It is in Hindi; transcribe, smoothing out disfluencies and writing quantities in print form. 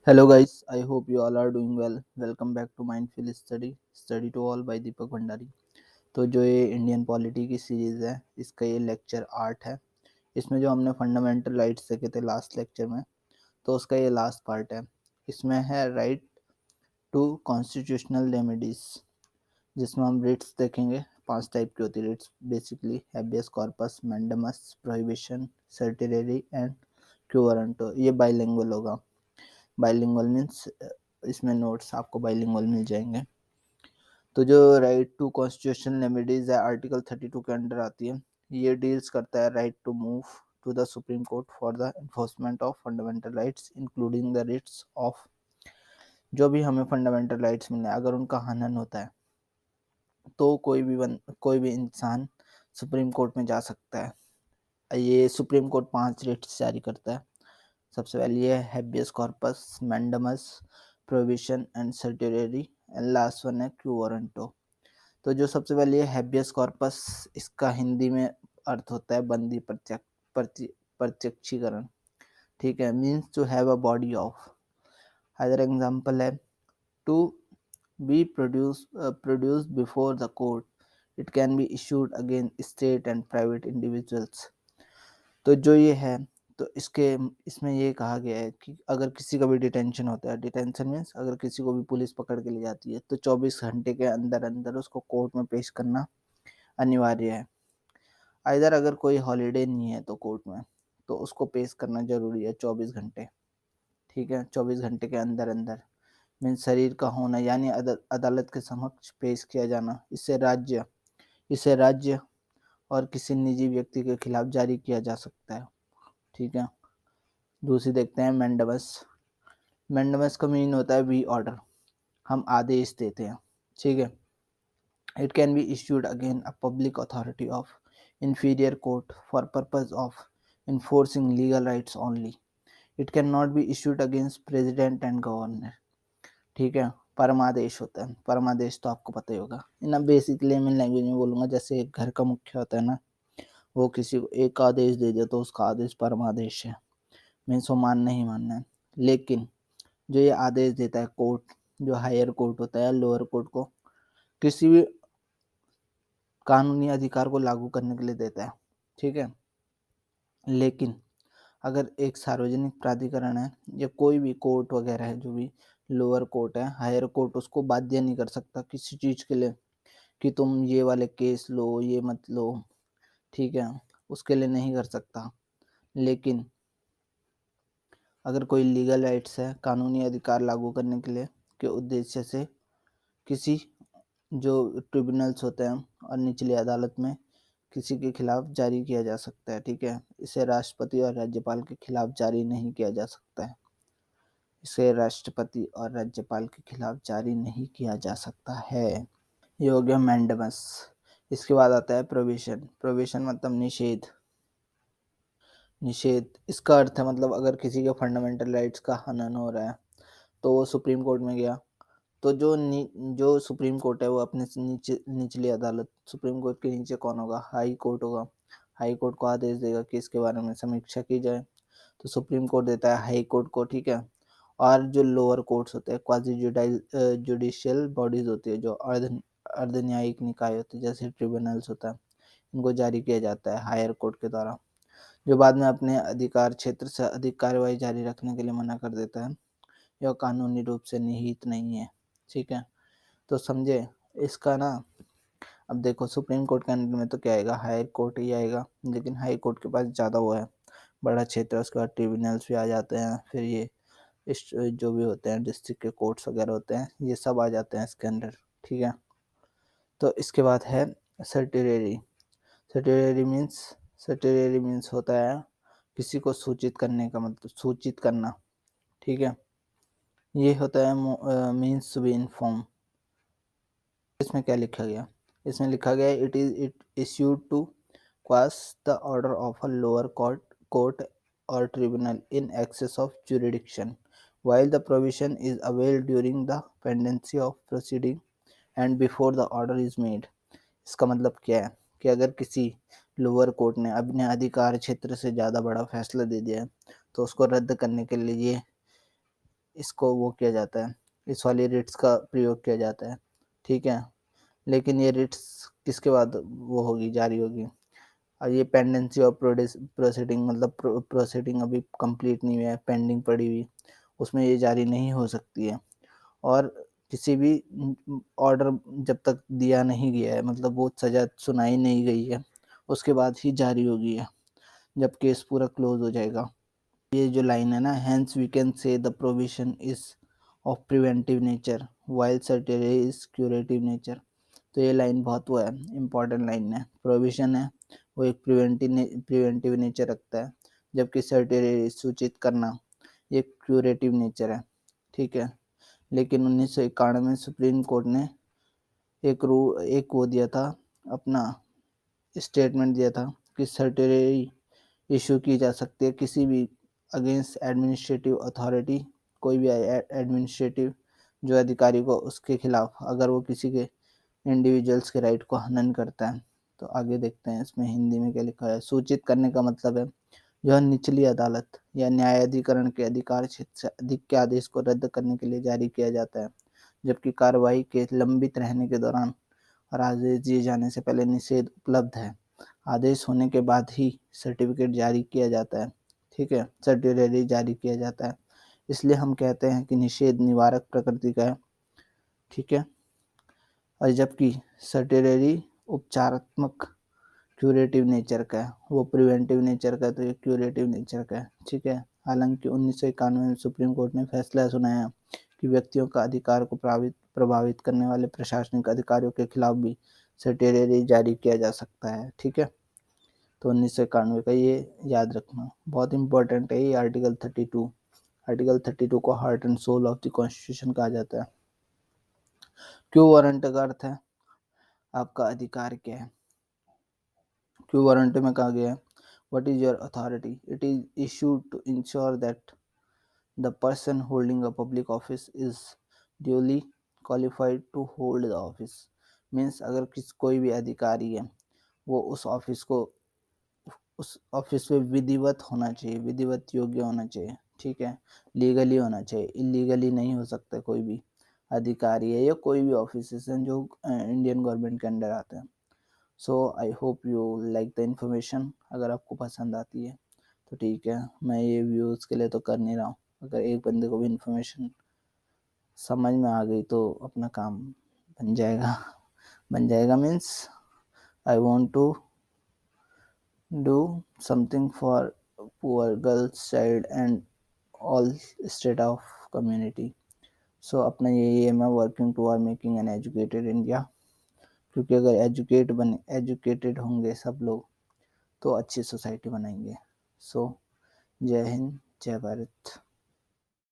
Hello guys, I hope you all are doing well. Welcome back to Mindful Study to all by दीपक भंडारी। तो जो ये इंडियन पॉलिटी की सीरीज़ है, इसका ये लेक्चर 8 है। इसमें जो हमने फंडामेंटल राइट्स देखे थे लास्ट लेक्चर में, तो उसका ये लास्ट पार्ट है। इसमें है राइट टू कॉन्स्टिट्यूशनल रेमेडीज, जिसमें हम रिट्स देखेंगे। 5 टाइप की होती है writs basically: habeas corpus, mandamus, prohibition, certiorari and quo warranto. ये बाइलिंगुअल होगा। बाइलिंगुअल मीन्स इसमें नोट्स आपको बाइलिंगुअल मिल जाएंगे। तो जो राइट टू कॉन्स्टिट्यूशनल रेमेडीज है, आर्टिकल 32 के अंडर आती है। ये डील्स करता है right to move to the supreme court for the enforcement of fundamental rights including the writs of. जो भी हमें फंडामेंटल राइट्स मिले, अगर उनका हनन होता है तो कोई भी इंसान सुप्रीम कोर्ट में जा सकता है। ये सुप्रीम कोर्ट 5 रिट्स जारी करता है। सबसे पहले ये है habeas corpus, mandamus, prohibition and certiorari, and last one है क्यू वारंटो। तो जो सबसे पहले ये हैबियस कॉर्पस, इसका हिंदी में अर्थ होता है बंदी प्रत्यक्षीकरण। ठीक है, means to have a body of. Other example है to be produced before the court. It can be issued against state and private individuals. तो जो ये है, तो इसमें ये कहा गया है कि अगर किसी का भी डिटेंशन होता है, डिटेंशन मीन्स अगर किसी को भी पुलिस पकड़ के ले जाती है, तो 24 घंटे के अंदर अंदर उसको कोर्ट में पेश करना अनिवार्य है। इधर अगर कोई हॉलीडे नहीं है तो कोर्ट में, तो उसको पेश करना जरूरी है 24 घंटे। ठीक है, 24 घंटे के अंदर अंदर मीन्स शरीर का होना, यानी अदालत के समक्ष पेश किया जाना। इसे राज्य और किसी निजी व्यक्ति के खिलाफ जारी किया जा सकता है। ठीक है, दूसरी देखते हैं मैंडेमस। मैंडेमस का मीन होता है वी ऑर्डर, हम आदेश देते हैं। ठीक है, it can be issued again a public authority of inferior court for purpose of enforcing legal rights only. It cannot be issued against president and governor. ठीक है, परमादेश होता है। परमादेश तो आपको पता ही होगा। इन बेसिक लेमन लैंग्वेज में बोलूंगा, जैसे एक घर का मुखिया होता है ना, वो किसी को एक आदेश दे दे तो उसका आदेश परमादेश है, मीन्स वो मानना ही मानना है। लेकिन जो ये आदेश देता है कोर्ट, जो हायर कोर्ट होता है, लोअर कोर्ट को किसी भी कानूनी अधिकार को लागू करने के लिए देता है। ठीक है, लेकिन अगर एक सार्वजनिक प्राधिकरण है या कोई भी कोर्ट वगैरह है, जो भी लोअर कोर्ट है, हायर कोर्ट उसको बाध्य नहीं कर सकता किसी चीज के लिए कि तुम ये वाले केस लो, ये मत लो। ठीक है, उसके लिए नहीं कर सकता। लेकिन अगर कोई लीगल राइट्स है, कानूनी अधिकार लागू करने के लिए के उद्देश्य से किसी जो ट्रिब्यूनल्स होते हैं और निचली अदालत में किसी के खिलाफ जारी किया जा सकता है। ठीक है, इसे राष्ट्रपति और राज्यपाल के खिलाफ जारी नहीं किया जा सकता है। इसे राष्ट्रपति और राज्यपाल के खिलाफ जारी नहीं किया जा सकता है। ये हो गया मैंडेमस। इसके बाद आता है प्रोविशन। प्रोविशन मतलब निषेध। इसका अर्थ है मतलब अगर किसी के फंडामेंटल राइट्स का हनन हो रहा है तो वो सुप्रीम कोर्ट में गया, तो जो सुप्रीम कोर्ट है वो अपने से निचली अदालत, सुप्रीम कोर्ट के नीचे कौन होगा? हाई कोर्ट होगा। हाई कोर्ट को आदेश देगा कि इसके बारे में समीक्षा की जाए, तो सुप्रीम कोर्ट देता है हाई कोर्ट को। ठीक है, और जो लोअर कोर्ट्स होते हैं, क्वाजी जुडिशियल बॉडीज होती है, जो अर्ध न्यायिक निकाय होते हैं, जैसे ट्रिब्यूनल्स होता है, इनको जारी किया जाता है हायर कोर्ट के द्वारा, जो बाद में अपने अधिकार क्षेत्र से अधिक कार्यवाही जारी रखने के लिए मना कर देता है। यह कानूनी रूप से निहित नहीं है। ठीक है, तो समझे इसका ना। अब देखो, सुप्रीम कोर्ट के अंडर में तो क्या आएगा? हायर कोर्ट ही आएगा, लेकिन हाई कोर्ट के पास ज़्यादा वो है, बड़ा क्षेत्र है। उसके बाद ट्रिब्यूनल्स भी आ जाते हैं, फिर ये जो भी होते हैं डिस्ट्रिक्ट के कोर्ट्स वगैरह होते हैं, ये सब आ जाते हैं इसके अंदर। ठीक है, तो इसके बाद है सर्टिलरी। सर्टिलरी मीन्स होता है किसी को सूचित करने का, मतलब सूचित करना। ठीक है, ये होता है मीन्स टू बी इन्फॉर्म। इसमें क्या लिखा गया? इसमें लिखा गया it issued to quash the order of a lower court or tribunal in excess of jurisdiction while the provision is availed during the pendency of proceeding and before the order is made। इसका मतलब क्या है कि अगर किसी लोअर कोर्ट ने अपने अधिकार क्षेत्र से ज़्यादा बड़ा फैसला दे दिया है, तो उसको रद्द करने के लिए ये इसको वो किया जाता है, इस वाली रिट्स का प्रयोग किया जाता है, ठीक है। लेकिन ये रिट्स किसके बाद वो होगी, जारी होगी? और ये पेंडेंसी ऑफ प्रोसीडिंग, मतलब प्रोसीडिंग अभी कंप्लीट नहीं हुआ है, पेंडिंग पड़ी हुई, उसमें ये जारी नहीं हो सकती है। और किसी भी ऑर्डर जब तक दिया नहीं गया है, मतलब वो सज़ा सुनाई नहीं गई है, उसके बाद ही जारी होगी है, जब केस पूरा क्लोज हो जाएगा। ये जो लाइन है ना, hence we can say the provision is of preventive nature while certiorari is curative nature. तो ये लाइन बहुत वो है, इम्पॉर्टेंट लाइन है। प्रोविजन है वो एक प्रिवेंटिव नेचर रखता है, जबकि सर्टेरी सूचित करना ये क्यूरेटिव नेचर है, ठीक है। लेकिन 1991 में सुप्रीम कोर्ट ने एक वो दिया था, अपना स्टेटमेंट दिया था कि सर्टेरी इशू की जा सकती है किसी भी अगेंस्ट एडमिनिस्ट्रेटिव अथॉरिटी, कोई भी एडमिनिस्ट्रेटिव जो अधिकारी को, उसके खिलाफ, अगर वो किसी के इंडिविजुअल्स के राइट को हनन करता है। तो आगे देखते हैं इसमें हिंदी में क्या लिखा है। सूचित करने का मतलब है यह निचली अदालत या न्यायाधिकरण के अधिकार क्षेत्र से अधिक के आदेश को रद्द करने के लिए जारी किया जाता है, जबकि कार्रवाई के लंबित रहने के दौरान और आदेश दिए जाने से पहले निषेध उपलब्ध है। आदेश होने के बाद ही सर्टिफिकेट जारी किया जाता है, ठीक है, सर्टिफिकेट जारी किया जाता है। इसलिए हम कहते हैं कि निषेध निवारक प्रकृति का है, ठीक है। और जबकि सर्टिफिकेट उपचारात्मक क्यूरेटिव नेचर का है, वो प्रिवेंटिव नेचर का है, तो ये क्यूरेटिव नेचर का है, ठीक है। हालांकि 1991 में सुप्रीम कोर्ट ने फैसला सुनाया कि व्यक्तियों का अधिकार को प्रभावित करने वाले प्रशासनिक अधिकारियों के खिलाफ भी सर्टिफिकेट जारी किया जा सकता है, ठीक है। तो 1991 का ये याद रखना बहुत इंपॉर्टेंट है। ये आर्टिकल 32 को heart and soul of the constitution कहा जाता है। क्यों वारंट का अर्थ है आपका अधिकार क्या है। क्यों वारंट में कहा गया है what is your authority, it is issued to ensure that the person holding a public office is duly qualified to hold the office. Means अगर कोई भी अधिकारी है, वो उस ऑफिस में विधिवत होना चाहिए, विधिवत योग्य होना चाहिए, ठीक है, लीगली होना चाहिए, इलीगली नहीं हो सकता। कोई भी अधिकारी है या कोई भी ऑफिस हैं जो इंडियन गवर्नमेंट के अंडर आते हैं। So I hope you like the information. अगर आपको पसंद आती है तो ठीक है, मैं ये व्यूज़ के लिए तो कर नहीं रहा हूँ। अगर एक बंदे को भी इन्फॉर्मेशन समझ में आ गई तो अपना काम बन जाएगा means I want to do something for poor girls child and all state of community. So अपना यही है, मैं working toward making an educated India, क्योंकि अगर एजुकेटेड होंगे सब लोग तो अच्छी सोसाइटी बनाएंगे। सो जय हिंद, जय भारत।